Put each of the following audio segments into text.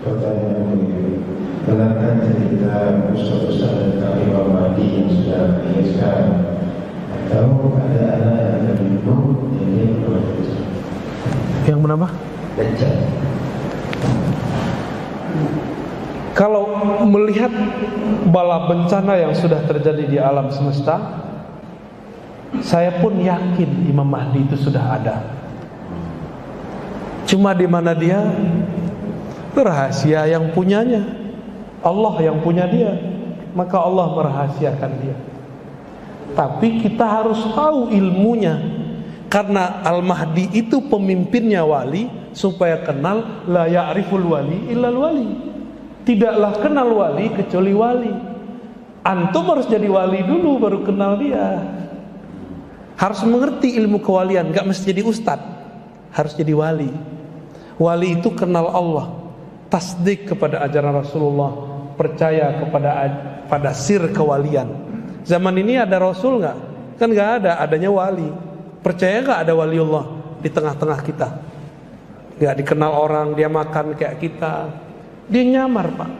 Pertanyaan begini, benarkah cerita ustaz-ustaz tentang Imam Mahdi yang sudah meninggal sekarang, atau ada anak yang akan dibunuh ini berlanjut? Yang menambah? Dajjal. Kalau melihat bala bencana yang sudah terjadi di alam semesta, saya pun yakin Imam Mahdi itu sudah ada. Cuma di mana dia? Rahasia yang punyanya. Allah yang punya dia, maka Allah merahasiakan dia. Tapi kita harus tahu ilmunya, karena Al-Mahdi itu pemimpinnya wali, supaya kenal la ya'riful wali illal wali. Tidaklah kenal wali kecuali wali. Antum harus jadi wali dulu baru kenal dia. Harus mengerti ilmu kewalian, gak mesti jadi ustad. Harus jadi wali. Wali itu kenal Allah, tasdik kepada ajaran Rasulullah, percaya pada sir kewalian. Zaman ini ada Rasul gak? Kan gak ada, adanya wali. Percaya gak ada waliullah di tengah-tengah kita? Gak dikenal orang, dia makan kayak kita, dia nyamar Pak.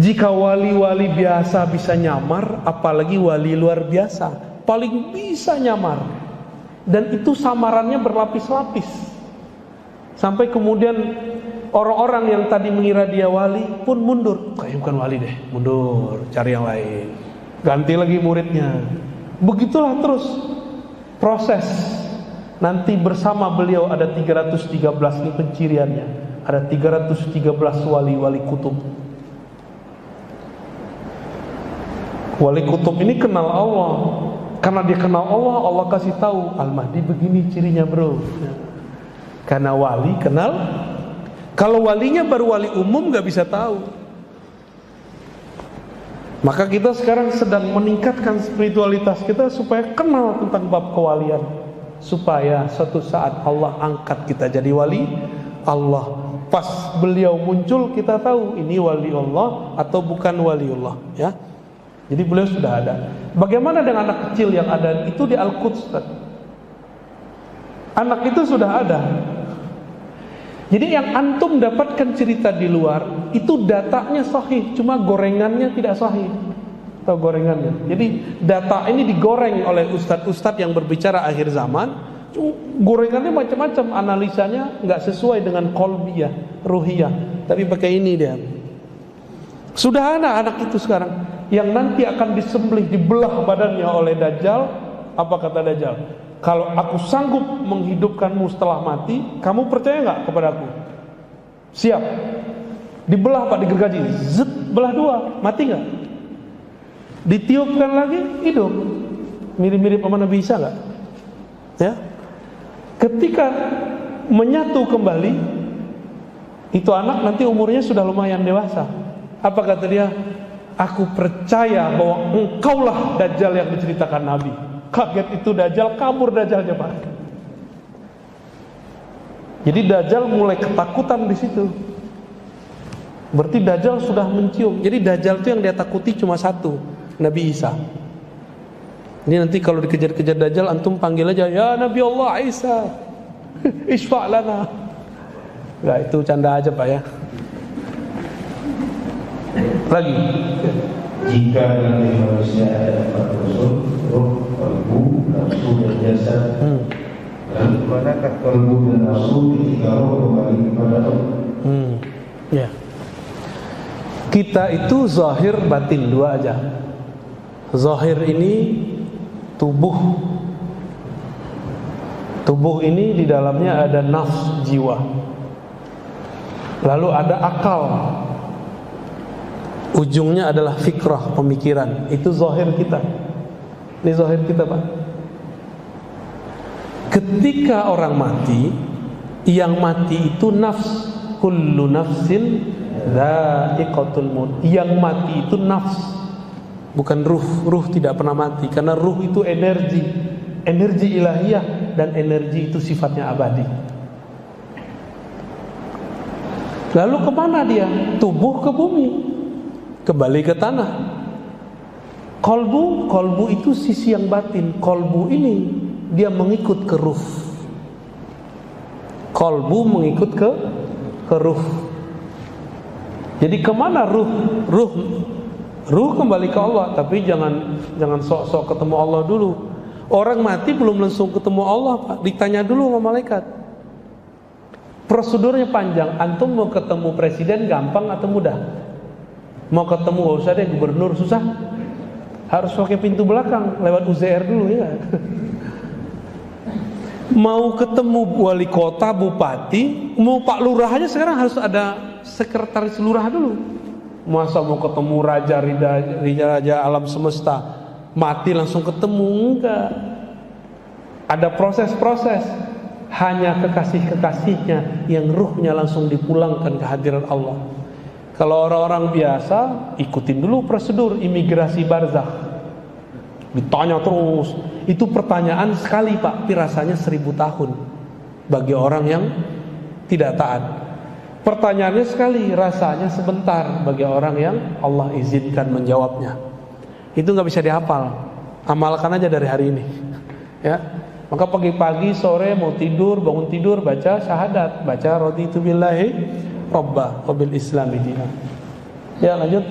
Jika wali-wali biasa bisa nyamar, apalagi wali luar biasa, paling bisa nyamar. Dan itu samarannya berlapis-lapis, sampai kemudian orang-orang yang tadi mengira dia wali pun mundur. Kayaknya bukan wali deh, mundur, cari yang lain, ganti lagi muridnya. Begitulah terus proses. Nanti bersama beliau ada 313, ini penciriannya. Ada 313 wali-wali kutub. Wali kutub ini kenal Allah. Karena dia kenal Allah, Allah kasih tahu Al-Mahdi begini cirinya bro. Karena wali kenal. Kalau walinya baru wali umum gak bisa tahu. Maka kita sekarang sedang meningkatkan spiritualitas kita supaya kenal tentang bab kewalian, supaya suatu saat Allah angkat kita jadi wali Allah. Pas beliau muncul kita tahu ini wali Allah atau bukan wali Allah, ya. Jadi beliau sudah ada. Bagaimana dengan anak kecil yang ada itu di Al-Quds? Anak itu sudah ada. Jadi yang antum dapatkan cerita di luar itu datanya sahih, cuma gorengannya tidak sahih. Tahu gorengannya? Jadi data ini digoreng oleh ustadz-ustadz yang berbicara akhir zaman. Gorengannya macam-macam, analisanya nggak sesuai dengan qalbiyah, ruhiyah, tapi pakai ini dia. Sudah ada anak itu sekarang yang nanti akan disembelih, dibelah badannya oleh Dajjal. Apa kata Dajjal? Kalau aku sanggup menghidupkanmu setelah mati, kamu percaya nggak kepada aku? Siap. Dibelah Pak, digergaji, zet, belah dua, mati nggak? Ditiupkan lagi, hidup. Mirip-mirip sama Nabi Isa nggak? Ya. Ketika menyatu kembali, itu anak nanti umurnya sudah lumayan dewasa. Apa kata dia? Aku percaya bahwa engkaulah Dajjal yang diceritakan Nabi. Kaget itu Dajjal, kabur Dajjalnya Pak. Jadi Dajjal mulai ketakutan di situ. Berarti Dajjal sudah mencium. Jadi Dajjal itu yang dia takuti cuma satu, Nabi Isa. Ini nanti kalau dikejar-kejar Dajjal, antum panggil aja, ya Nabi Allah Isa, isfa' lana. Enggak, itu canda aja Pak ya. Lagi. Jika dalam diri manusia ada 4 unsur, roh, kalbu, nafsu, dan jasad, lalu manakah kalbu dan nafsu ketika roh kembali kepada Allah? Ya. Kita itu zahir batin, dua aja. Zahir ini tubuh. Tubuh ini di dalamnya ada nafs, jiwa. Lalu ada akal. Ujungnya adalah fikrah, pemikiran. Itu zahir kita. Ini zahir kita Pak. Ketika orang mati, yang mati itu nafs. Kullu nafsin dha'iqatul maut. Yang mati itu nafs, bukan ruh. Ruh tidak pernah mati, karena ruh itu energi. Energi ilahiyah, dan energi itu sifatnya abadi. Lalu kemana dia? Tubuh ke bumi, kembali ke tanah. Kolbu itu sisi yang batin. Kolbu ini dia mengikut ke ruh. Kolbu mengikut ke ruh. Jadi kemana ruh? Ruh kembali ke Allah, tapi jangan sok-sok ketemu Allah dulu. Orang mati belum langsung ketemu Allah, Pak. Ditanya dulu sama malaikat. Prosedurnya panjang. Antum mau ketemu presiden gampang atau mudah? Mau ketemu gak usah deh, gubernur susah. Harus pakai pintu belakang, lewat UZR dulu ya. Mau ketemu wali kota, bupati, mau Pak Lurah aja sekarang harus ada sekretaris lurah dulu. Masa mau ketemu raja alam semesta mati langsung ketemu? Enggak. Ada proses-proses. Hanya kekasih-kekasihnya yang ruhnya langsung dipulangkan ke hadirat Allah. Kalau orang-orang biasa ikutin dulu prosedur imigrasi barzakh, ditanya terus. Itu pertanyaan sekali Pak, tapi rasanya 1000 tahun bagi orang yang tidak taat. Pertanyaannya sekali, rasanya sebentar bagi orang yang Allah izinkan menjawabnya. Itu nggak bisa dihafal. Amalkan aja dari hari ini. Ya, maka pagi-pagi, sore mau tidur, bangun tidur, baca syahadat, baca raditu billahi robba wa bil islami dinan. Ya, lanjut.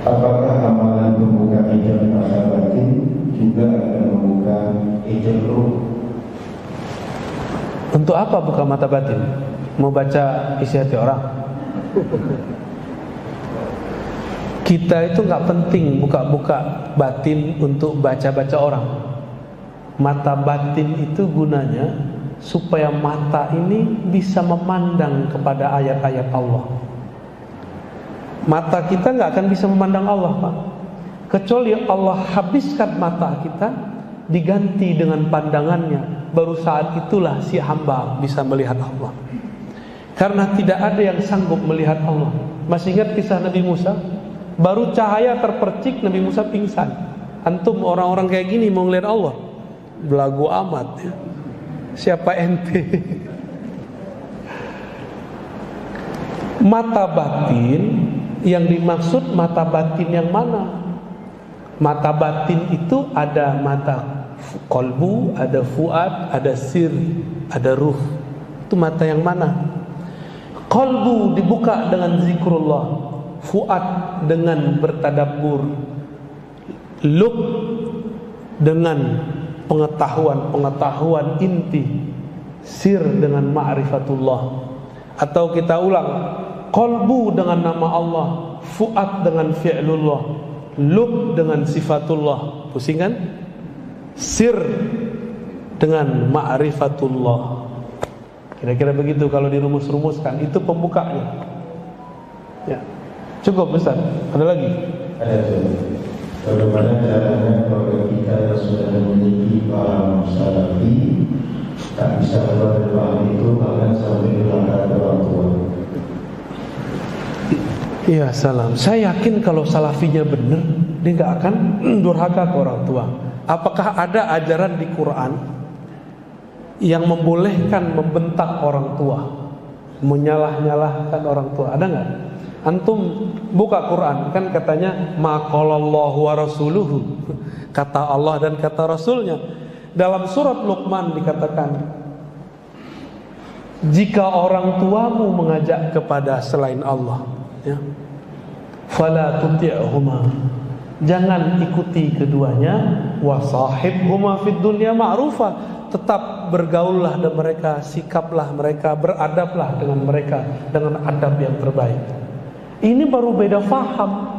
Apakah amalan membuka hijab mata batin juga akan membuka hijab ruh? Untuk apa buka mata batin? Mau baca isi hati orang? Kita itu nggak penting buka-buka batin untuk baca-baca orang. Mata batin itu gunanya supaya mata ini bisa memandang kepada ayat-ayat Allah. Mata kita nggak akan bisa memandang Allah, Pak, kecuali Allah habiskan mata kita, diganti dengan pandangannya. Baru saat itulah si hamba bisa melihat Allah. Karena tidak ada yang sanggup melihat Allah. Masih ingat kisah Nabi Musa? Baru cahaya terpercik, Nabi Musa pingsan. Antum orang-orang kayak gini mau ngelihat Allah? Belagu amat ya. Siapa ente? Mata batin, yang dimaksud mata batin yang mana? Mata batin itu ada mata kolbu, ada fuad, ada sir, ada ruh. Itu mata yang mana? Kolbu dibuka dengan zikrullah, fuad dengan bertadabbur, lub dengan pengetahuan inti, sir dengan ma'rifatullah. Atau kita ulang, qalbu dengan nama Allah, fuad dengan fi'lullah, lub dengan sifatullah. Pusing kan? Sir dengan ma'rifatullah. Kira-kira begitu kalau dirumus-rumuskan. Itu pembukanya. Ya. Cukup besar. Ada lagi? Ada. Bagaimana caranya kalau kita yang sudah memiliki paham salafi tak bisa keluar dari paham itu bahkan sampai melanggar orang tua? Iya, salam. Saya yakin kalau salafinya benar, dia nggak akan durhaka ke orang tua. Apakah ada ajaran di Quran yang membolehkan membentak orang tua, menyalah-nyalahkan orang tua? Ada nggak? Antum buka Quran, kan katanya maqalallahu wa rasuluhu, kata Allah dan kata Rasulnya. Dalam surat Luqman dikatakan, jika orang tuamu mengajak kepada selain Allah, ya, fala tuti'huma, jangan ikuti keduanya, wa sahibhuma fid dunya ma'rufa, tetap bergaullah dengan mereka, sikaplah mereka, beradablah dengan mereka dengan adab yang terbaik. Ini baru beda faham.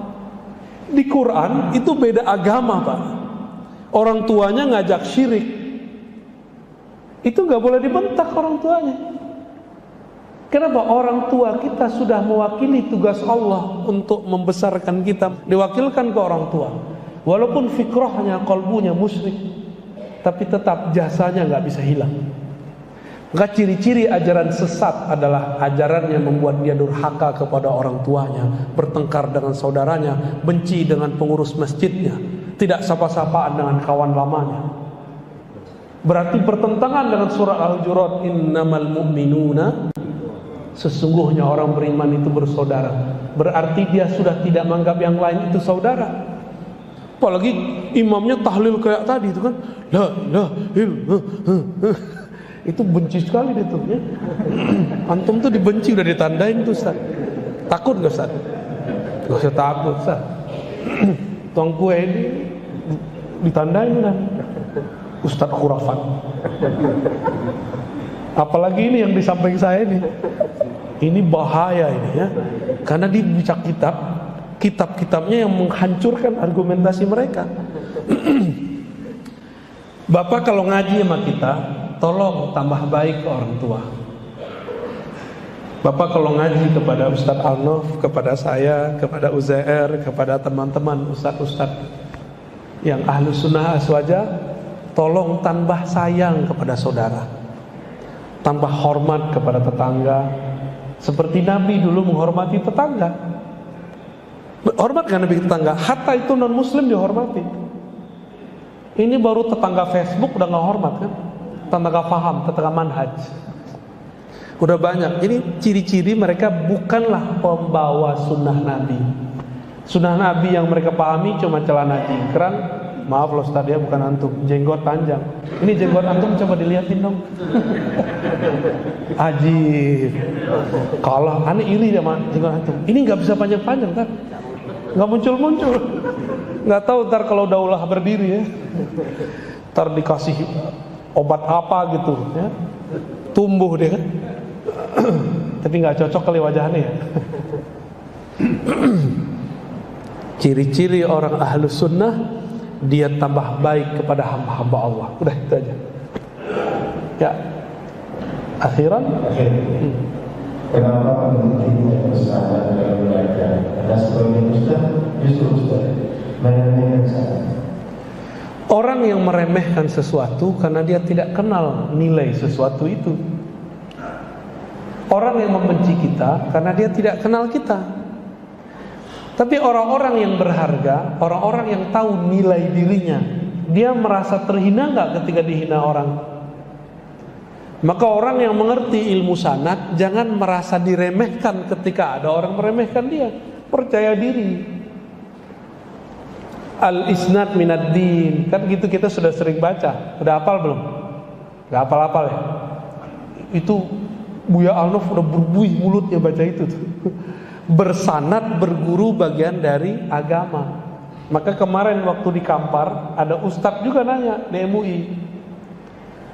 Di Quran itu beda agama, Pak. Orang tuanya ngajak syirik, itu gak boleh dibentak orang tuanya. Kenapa? Orang tua kita sudah mewakili tugas Allah untuk membesarkan kita, diwakilkan ke orang tua. Walaupun fikrahnya, kalbunya musyrik, tapi tetap jasanya gak bisa hilang. Maka ciri-ciri ajaran sesat adalah ajaran yang membuat dia durhaka kepada orang tuanya, bertengkar dengan saudaranya, benci dengan pengurus masjidnya, tidak sapa-sapaan dengan kawan lamanya. Berarti bertentangan dengan surat Al-Hujurat, innamal mu'minuna, sesungguhnya orang beriman itu bersaudara. Berarti dia sudah tidak menganggap yang lain itu saudara. Apalagi imamnya tahlil kayak tadi itu kan, la ilaha illallah. Itu benci sekali dia tuh, ya. Antum tuh dibenci udah ditandain tuh Ustaz. Takut gak Ustaz? Gak usah takut Ustaz. Tuang kue ini ditandain kan Ustaz khurafat. Apalagi ini yang di samping saya nih. Ini bahaya ini ya. Karena dia baca kitab-kitabnya yang menghancurkan argumentasi mereka. Bapak kalau ngaji sama kita, tolong tambah baik ke orang tua. Bapak kalau ngaji kepada Ustadz Alnof, kepada saya, kepada Uzair, kepada teman-teman Ustadz-Ustadz yang ahlu sunnah aswaja, tolong tambah sayang kepada saudara, tambah hormat kepada tetangga, seperti Nabi dulu menghormati tetangga. Hormatkan Nabi tetangga, hatta itu non muslim dihormati. Ini baru tetangga Facebook udah nggak hormat kan? Tetangga paham, tetangga manhaj. Udah banyak. Ini ciri-ciri mereka bukanlah pembawa sunnah Nabi. Sunnah Nabi yang mereka pahami cuma celana cingkrang. Maaf loh Ustaz ya, bukan antum, jenggot panjang. Ini jenggot antum coba dilihatin dong. Ajib. Kalau aneh iri sama jenggot antum. Ini nggak bisa panjang-panjang kan? Nggak muncul-muncul. Nggak tahu ntar kalau daulah berdiri ya. Ntar dikasih obat apa gitu ya. Tumbuh dia kan. Tapi nggak cocok kali wajahnya ya. Ciri-ciri orang ahlus sunnah, dia tambah baik kepada hamba-hamba Allah. Udah itu aja. Ya. Akhiran. Kenapa pentingnya bersahabat dalam belajar? Karena sebagian ustaz justru ustaz meremehkan sahabat. Orang yang meremehkan sesuatu karena dia tidak kenal nilai sesuatu itu. Orang yang membenci kita karena dia tidak kenal kita. Tapi orang-orang yang berharga, orang-orang yang tahu nilai dirinya, dia merasa terhina nggak ketika dihina orang? Maka orang yang mengerti ilmu sanad jangan merasa diremehkan ketika ada orang meremehkan dia. Percaya diri. Al-isnad minad din, kan gitu kita sudah sering baca. Udah hafal belum? Gak hafal-hafal ya? Itu Buya Alnof udah berbuih mulutnya baca itu tuh. Bersanad, berguru bagian dari agama. Maka kemarin waktu di Kampar ada ustadz juga nanya di MUI,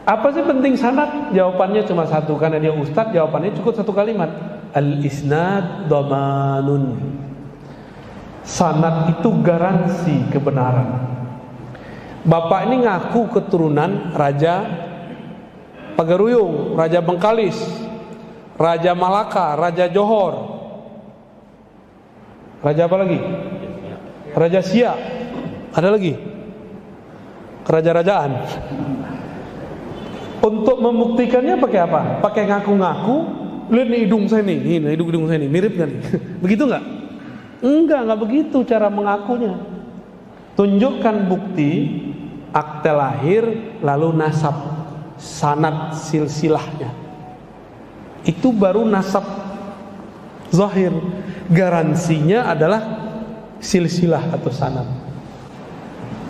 apa sih penting sanad? Jawabannya cuma satu, karena dia ustadz jawabannya cukup satu kalimat, al-isnad dhamanun. Sanad itu garansi kebenaran. Bapak ini ngaku keturunan Raja Pagaruyung, Raja Bengkalis, Raja Malaka, Raja Johor, Raja apa lagi? Raja Siak. Ada lagi? Kerajaan-rajaan. Untuk membuktikannya pakai apa? Pakai ngaku-ngaku. Lihat nih hidung saya nih, ini hidung saya nih, mirip kan nih? Begitu nggak? Enggak begitu cara mengakunya. Tunjukkan bukti akte lahir, lalu nasab, sanad silsilahnya. Itu baru nasab zahir. Garansinya adalah silsilah atau sanad.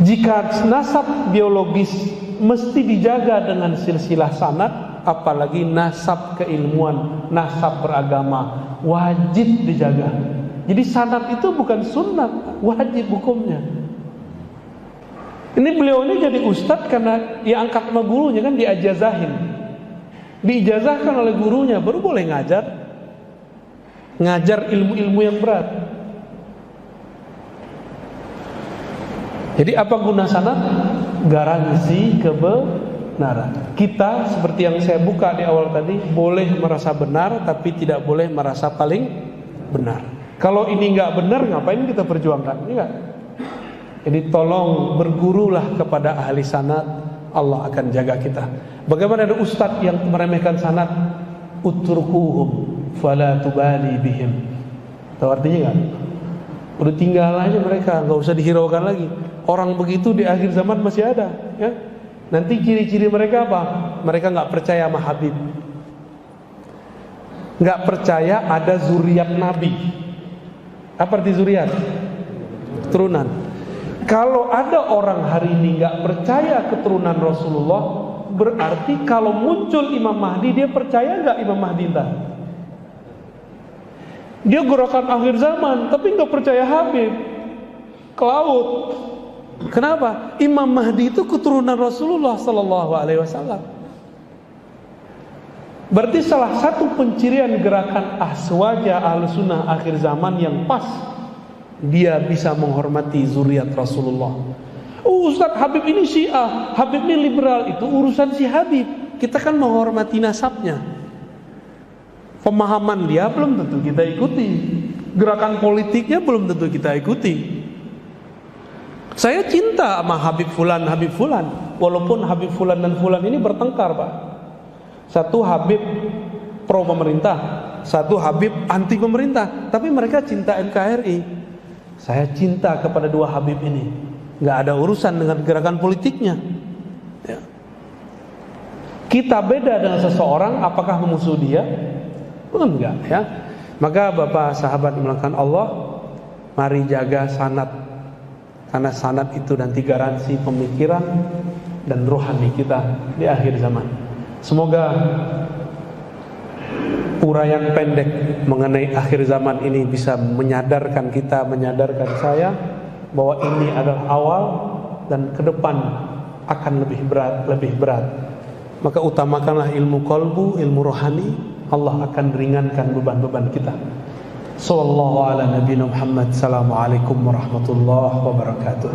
Jika nasab biologis mesti dijaga dengan silsilah sanad, apalagi nasab keilmuan, nasab beragama, wajib dijaga. Jadi sanad itu bukan sunnah, wajib hukumnya. Ini beliau ini jadi ustadz karena diangkat sama gurunya kan, diajazahin, diijazahkan oleh gurunya, baru boleh ngajar ilmu-ilmu yang berat. Jadi apa guna sanad? Garansi kebenaran. Kita seperti yang saya buka di awal tadi, boleh merasa benar tapi tidak boleh merasa paling benar. Kalau ini nggak benar, ngapain kita perjuangkan? Enggak. Jadi tolong bergurulah kepada ahli sanad, Allah akan jaga kita. Bagaimana ada ustadz yang meremehkan sanad? Utrukuhum fala tubali bihim. Tahu artinya nggak? Udah tinggal aja mereka, nggak usah dihiraukan lagi. Orang begitu di akhir zaman masih ada, ya. Nanti ciri-ciri mereka apa? Mereka nggak percaya sama Habib, nggak percaya ada zuriat Nabi. Apa arti zuriat? Keturunan. Kalau ada orang hari ini nggak percaya keturunan Rasulullah, Berarti kalau muncul Imam Mahdi, dia percaya nggak Imam Mahdi entah? Dia gerakan akhir zaman, tapi nggak percaya Habib. Ke laut. Kenapa? Imam Mahdi itu keturunan Rasulullah Sallallahu Alaihi Wasallam. Berarti salah satu pencirian gerakan Aswaja Ahlussunnah akhir zaman yang pas, dia bisa menghormati zuriat Rasulullah. Oh, Ustaz, Habib ini Syiah, Habib ini liberal, itu urusan si Habib. Kita kan menghormati nasabnya. Pemahaman dia belum tentu kita ikuti, gerakan politiknya belum tentu kita ikuti. Saya cinta sama Habib Fulan, walaupun Habib Fulan dan Fulan ini bertengkar, Pak. Satu Habib pro pemerintah, satu Habib anti pemerintah, tapi mereka cinta NKRI. Saya cinta kepada dua Habib ini, nggak ada urusan dengan gerakan politiknya. Ya. Kita beda dengan seseorang, apakah memusuhi dia? Enggak, ya. Maka Bapak sahabat dimulakan Allah, mari jaga sanad, karena sanad itu nanti garansi pemikiran dan rohani kita di akhir zaman. Semoga uraian pendek mengenai akhir zaman ini bisa menyadarkan kita, menyadarkan saya bahwa ini adalah awal dan ke depan akan lebih berat. Maka utamakanlah ilmu qalbu, ilmu rohani. Allah akan ringankan beban-beban kita. Sallallahu ala nabiyina Muhammad. Assalamualaikum warahmatullahi wabarakatuh.